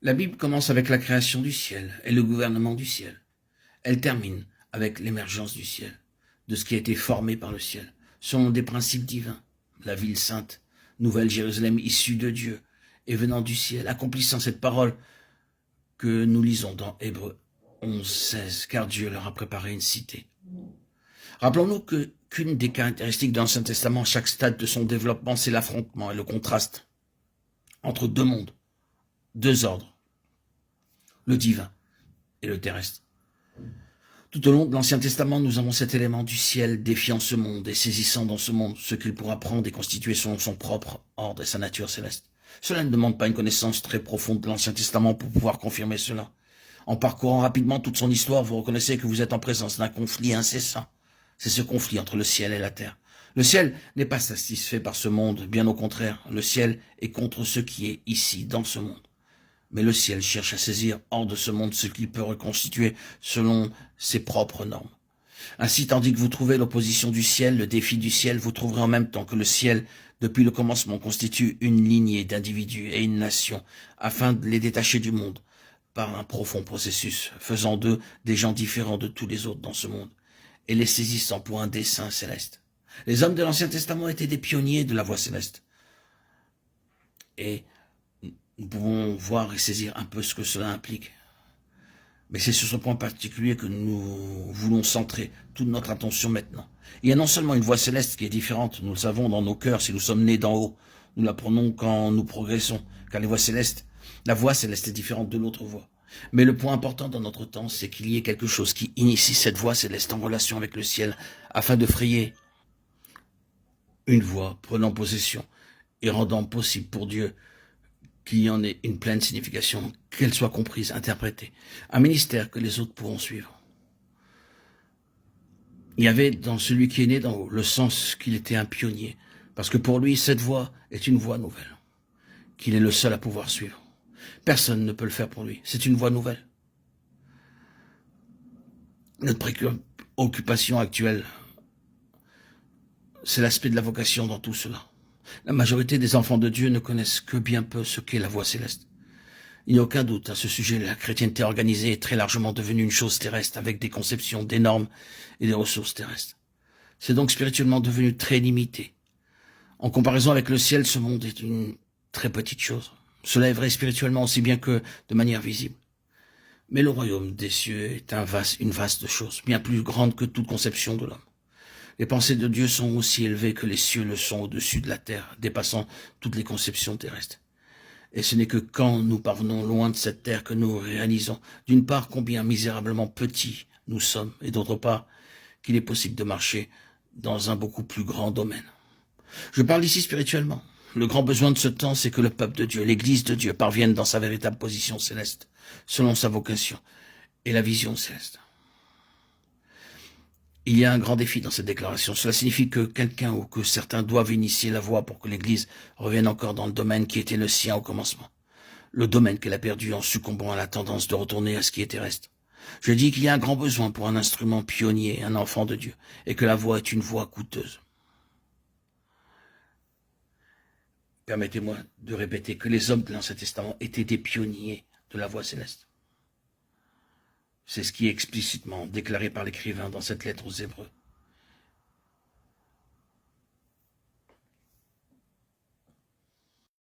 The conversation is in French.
La Bible commence avec la création du ciel et le gouvernement du ciel. Elle termine avec l'émergence du ciel, de ce qui a été formé par le ciel, selon des principes divins. La ville sainte, nouvelle Jérusalem issue de Dieu et venant du ciel, accomplissant cette parole que nous lisons dans Hébreux 11:16, car Dieu leur a préparé une cité. Rappelons-nous qu'une des caractéristiques de l'Ancien Testament à chaque stade de son développement, c'est l'affrontement et le contraste entre deux mondes, deux ordres, le divin et le terrestre. Tout au long de l'Ancien Testament, nous avons cet élément du ciel défiant ce monde et saisissant dans ce monde ce qu'il pourra prendre et constituer selon son propre ordre et sa nature céleste. Cela ne demande pas une connaissance très profonde de l'Ancien Testament pour pouvoir confirmer cela. En parcourant rapidement toute son histoire, vous reconnaissez que vous êtes en présence d'un conflit incessant. C'est ce conflit entre le ciel et la terre. Le ciel n'est pas satisfait par ce monde, bien au contraire. Le ciel est contre ce qui est ici, dans ce monde. Mais le ciel cherche à saisir hors de ce monde ce qu'il peut reconstituer selon ses propres normes. Ainsi, tandis que vous trouvez l'opposition du ciel, le défi du ciel, vous trouverez en même temps que le ciel, depuis le commencement, constitue une lignée d'individus et une nation, afin de les détacher du monde par un profond processus, faisant d'eux des gens différents de tous les autres dans ce monde, et les saisissant pour un dessein céleste. Les hommes de l'Ancien Testament étaient des pionniers de la voie céleste. Et nous pouvons voir et saisir un peu ce que cela implique. Mais c'est sur ce point particulier que nous voulons centrer toute notre attention maintenant. Il y a non seulement une voie céleste qui est différente, nous le savons dans nos cœurs si nous sommes nés d'en haut. Nous l'apprenons quand nous progressons, car la voie céleste est différente de l'autre voie. Mais le point important dans notre temps, c'est qu'il y ait quelque chose qui initie cette voie céleste en relation avec le ciel, afin de frayer une voie prenant possession et rendant possible pour Dieu qu'il y en ait une pleine signification, qu'elle soit comprise, interprétée. Un ministère que les autres pourront suivre. Il y avait dans celui qui est né d'en haut le sens qu'il était un pionnier, parce que pour lui, cette voie est une voie nouvelle, qu'il est le seul à pouvoir suivre. Personne ne peut le faire pour lui, c'est une voie nouvelle. Notre préoccupation actuelle, c'est l'aspect de la vocation dans tout cela. La majorité des enfants de Dieu ne connaissent que bien peu ce qu'est la voie céleste. Il n'y a aucun doute à ce sujet, la chrétienté organisée est très largement devenue une chose terrestre avec des conceptions, des normes et des ressources terrestres. C'est donc spirituellement devenu très limité. En comparaison avec le ciel, ce monde est une très petite chose. Cela est vrai spirituellement aussi bien que de manière visible. Mais le royaume des cieux est une vaste chose, bien plus grande que toute conception de l'homme. Les pensées de Dieu sont aussi élevées que les cieux le sont au-dessus de la terre, dépassant toutes les conceptions terrestres. Et ce n'est que quand nous parvenons loin de cette terre que nous réalisons, d'une part, combien misérablement petits nous sommes, et d'autre part, qu'il est possible de marcher dans un beaucoup plus grand domaine. Je parle ici spirituellement. Le grand besoin de ce temps, c'est que le peuple de Dieu, l'Église de Dieu, parvienne dans sa véritable position céleste, selon sa vocation et la vision céleste. Il y a un grand défi dans cette déclaration. Cela signifie que quelqu'un ou que certains doivent initier la voie pour que l'Église revienne encore dans le domaine qui était le sien au commencement. Le domaine qu'elle a perdu en succombant à la tendance de retourner à ce qui est terrestre. Je dis qu'il y a un grand besoin pour un instrument pionnier, un enfant de Dieu, et que la voie est une voie coûteuse. Permettez-moi de répéter que les hommes de l'Ancien Testament étaient des pionniers de la voie céleste. C'est ce qui est explicitement déclaré par l'écrivain dans cette lettre aux Hébreux.